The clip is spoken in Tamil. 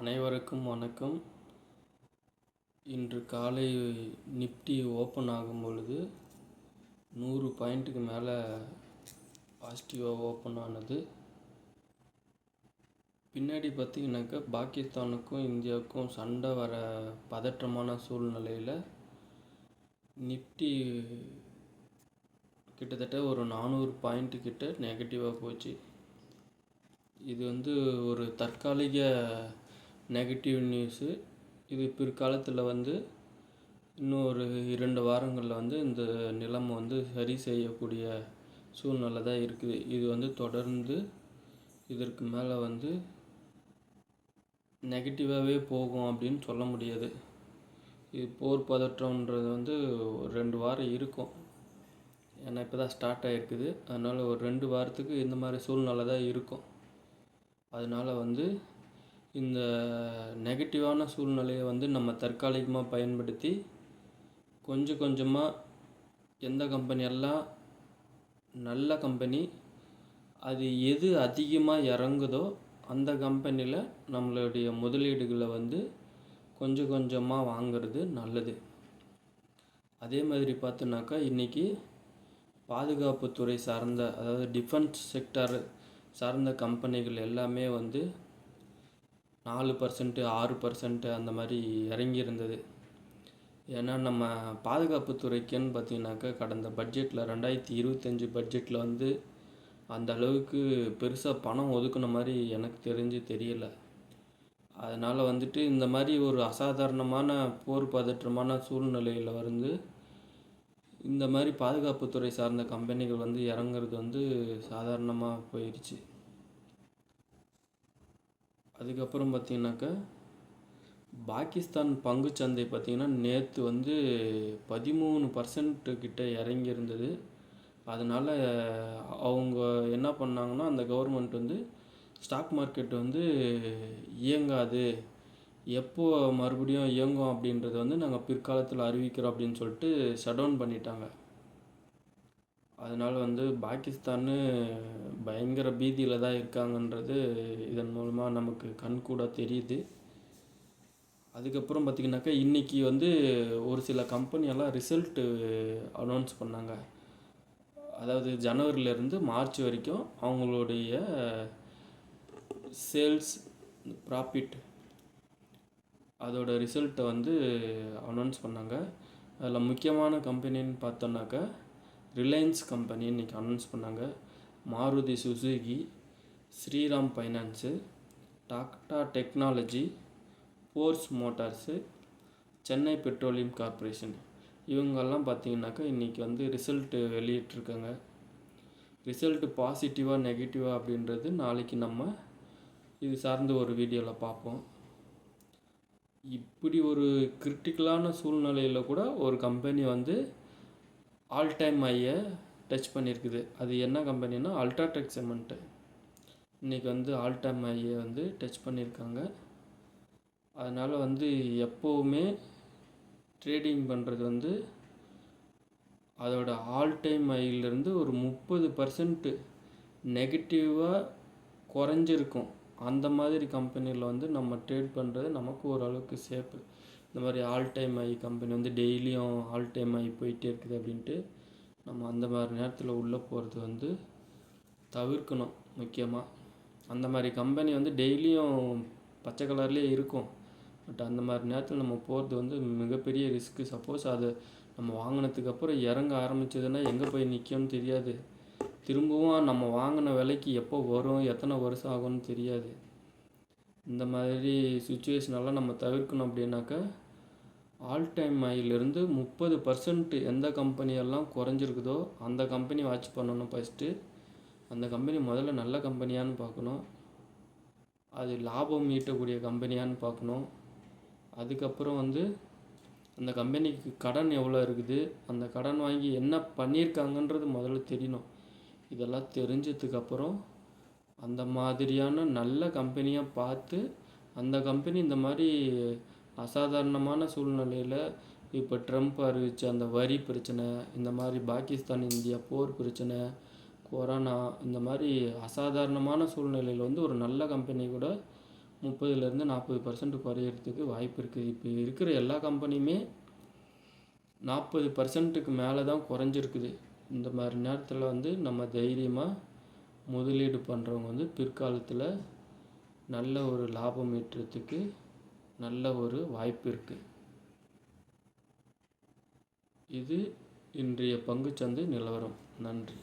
அனைவருக்கும் வணக்கம். இன்று காலை நிஃப்டி ஓப்பன் ஆகும் பொழுது 100 பாயிண்ட்டுக்கு மேலே பாசிட்டிவாக ஓப்பன் ஆனது. பின்னாடி பார்த்திங்கனாக்கா பாகிஸ்தானுக்கும் இந்தியாவுக்கும் சண்டை வர பதற்றமான சூழ்நிலையில் நிஃப்டி கிட்டத்தட்ட ஒரு 400 பாயிண்ட்டு கிட்ட நெகட்டிவாக போச்சு. இது ஒரு தற்காலிக நெகட்டிவ் நியூஸு. இது பிற்காலத்தில் இன்னும் ஒரு 2 வாரங்களில் இந்த நிலைமை சரி செய்யக்கூடிய சூழ்நிலை தான் இருக்குது. இது தொடர்ந்து இதற்கு மேலே நெகட்டிவாகவே போகும் அப்படின்னு சொல்ல முடியாது. இது போர் பதற்றம்ன்றது ஒரு 2 வாரம் இருக்கும். ஏன்னா இப்போ தான் ஸ்டார்ட் ஆகிருக்குது. அதனால் ஒரு 2 வாரத்துக்கு இந்த மாதிரி சூழ்நிலை தான் இருக்கும். அதனால் இந்த நெகட்டிவான சூழ்நிலையை நம்ம தற்காலிகமாக பயன்படுத்தி கொஞ்சம் கொஞ்சமாக எந்த கம்பெனியெல்லாம் நல்ல கம்பெனி, அது எது அதிகமாக இறங்குதோ அந்த கம்பெனியில் நம்மளுடைய முதலீடுகளை கொஞ்சம் கொஞ்சமாக வாங்கிறது நல்லது. அதே மாதிரி பார்த்தோன்னாக்கா இன்றைக்கி பாதுகாப்புத்துறை சார்ந்த, அதாவது டிஃபென்ஸ் செக்டார் சார்ந்த கம்பெனிகள் எல்லாமே 4%, 6% அந்த மாதிரி இறங்கியிருந்தது. ஏன்னா நம்ம பாதுகாப்புத்துறைக்குன்னு பார்த்திங்கனாக்கா கடந்த பட்ஜெட்டில் 2025 பட்ஜெட்டில் அந்த அளவுக்கு பெருசாக பணம் ஒதுக்குன மாதிரி எனக்கு தெரிஞ்சு தெரியலை. அதனால் இந்த மாதிரி ஒரு அசாதாரணமான போர் பதற்றமான சூழ்நிலையில் இந்த மாதிரி பாதுகாப்புத்துறை சார்ந்த கம்பெனிகள் இறங்குறது சாதாரணமாக போயிடுச்சு. அதுக்கப்புறம் பார்த்திங்கனாக்கா பாகிஸ்தான் பங்குச்சந்தை பார்த்திங்கன்னா நேற்று 13% கிட்ட இறங்கியிருந்தது. அதனால் அவங்க என்ன பண்ணாங்கன்னா, அந்த கவர்மெண்ட் ஸ்டாக் மார்க்கெட் இயங்காது, எப்போ மறுபடியும் இயங்கும் அப்படின்றது நாங்கள் பிற்காலத்தில் அறிவிக்கிறோம் அப்படின்னு சொல்லிட்டு ஷட்டவுன் பண்ணிட்டாங்க. அதனால் பாகிஸ்தான் பயங்கர பீதியில் தான் இருக்காங்கன்றது இதன் மூலமாக நமக்கு கண்கூட தெரியுது. அதுக்கப்புறம் பார்த்திங்கனாக்கா இன்றைக்கி ஒரு சில கம்பெனியெல்லாம் ரிசல்ட்டு அனௌன்ஸ் பண்ணாங்க. அதாவது ஜனவரியிலேருந்து மார்ச் வரைக்கும் அவங்களுடைய சேல்ஸ், ப்ராஃபிட் அதோட ரிசல்ட்டை அனௌன்ஸ் பண்ணாங்க. அதில் முக்கியமான கம்பெனின்னு பார்த்தோன்னாக்கா ரிலையன்ஸ் கம்பெனி இன்றைக்கி அனௌன்ஸ் பண்ணாங்க. Maruti Suzuki, Shriram finance, Tata technology, force motors, Chennai petroleum corporation, இவங்கெல்லாம் பார்த்திங்கனாக்கா இன்றைக்கி ரிசல்ட்டு வெளியிட்டிருக்காங்க. ரிசல்ட்டு பாசிட்டிவாக நெகட்டிவாக அப்படின்றது நாளைக்கு நம்ம இது சார்ந்த ஒரு வீடியோவில் பார்ப்போம். இப்படி ஒரு கிரிட்டிக்கலான சூழ்நிலையில் கூட ஒரு கம்பெனி ஆல் டைம் ஹையை டச் பண்ணியிருக்குது. அது என்ன கம்பெனின்னா அல்ட்ராடெக் சிமெண்ட்டு. இன்றைக்கி ஆல் டைம் ஹையை டச் பண்ணியிருக்காங்க. அதனால் எப்போவுமே ட்ரேடிங் பண்ணுறது அதோட ஆல் டைம் ஹையிலேருந்து ஒரு 30% நெகட்டிவாக குறைஞ்சிருக்கும். அந்த மாதிரி கம்பெனியில் நம்ம ட்ரேட் பண்ணுறது நமக்கு ஓரளவுக்கு சேஃபு. இந்த மாதிரி ஆல் டைம் ஹை கம்பெனி டெய்லியும் ஆல் டைம் ஹை போயிட்டே இருக்குது அப்படின்ட்டு நம்ம அந்த மாதிரி நேரத்தில் உள்ளே போகிறது தவிர்க்கணும். முக்கியமாக அந்த மாதிரி கம்பெனி டெய்லியும் பச்சை கலர்லேயே இருக்கும். பட் அந்த மாதிரி நேரத்தில் நம்ம போகிறது மிகப்பெரிய ரிஸ்க்கு. சப்போஸ் அது நம்ம வாங்கினதுக்கப்புறம் இறங்க ஆரம்பித்ததுன்னா எங்கே போய் நிற்கும்னு தெரியாது. திரும்பவும் நம்ம வாங்கின விலைக்கு எப்போ வரும், எத்தனை வருஷம் ஆகும்னு தெரியாது. இந்த மாதிரி சுச்சுவேஷனெல்லாம் நம்ம தவிர்க்கணும். அப்படின்னாக்கா ஆல் டைம் ஹையிலேருந்து 30% எந்த கம்பெனியெல்லாம் குறைஞ்சிருக்குதோ அந்த கம்பெனி வாட்ச் பண்ணணும். ஃபஸ்ட்டு அந்த கம்பெனி முதல்ல நல்ல கம்பெனியான்னு பார்க்கணும். அது லாபம் ஈட்டக்கூடிய கம்பெனியான்னு பார்க்கணும். அதுக்கப்புறம் அந்த கம்பெனிக்கு கடன் எவ்வளோ இருக்குது, அந்த கடன் வாங்கி என்ன பண்ணியிருக்காங்கன்றது முதல்ல தெரியணும். இதெல்லாம் தெரிஞ்சதுக்கப்புறம் அந்த மாதிரியான நல்ல கம்பெனியாக பார்த்து, அந்த கம்பெனி இந்த மாதிரி அசாதாரணமான சூழ்நிலையில் இப்போ ட்ரம்ப் அறிவித்த அந்த வரி பிரச்சனை, இந்த மாதிரி பாகிஸ்தான் இந்தியா போர் பிரச்சனை, கொரோனா, இந்த மாதிரி அசாதாரணமான சூழ்நிலையில் ஒரு நல்ல கம்பெனி கூட 30லேருந்து 40% குறையிறதுக்கு வாய்ப்பு இருக்குது. இப்போ இருக்கிற எல்லா கம்பெனியுமே 40%க்கு மேலே தான் குறைஞ்சிருக்குது. இந்த மாதிரி நேரத்தில் வந்து நம்ம தைரியமாக முதலீடு பண்ணுறவங்க வந்து பிற்காலத்தில் நல்ல ஒரு லாபம் ஈட்டுறதுக்கு நல்ல ஒரு வாய்ப்பு இருக்குது. இது இன்றைய பங்குச்சந்தை நிலவரம். நன்றி.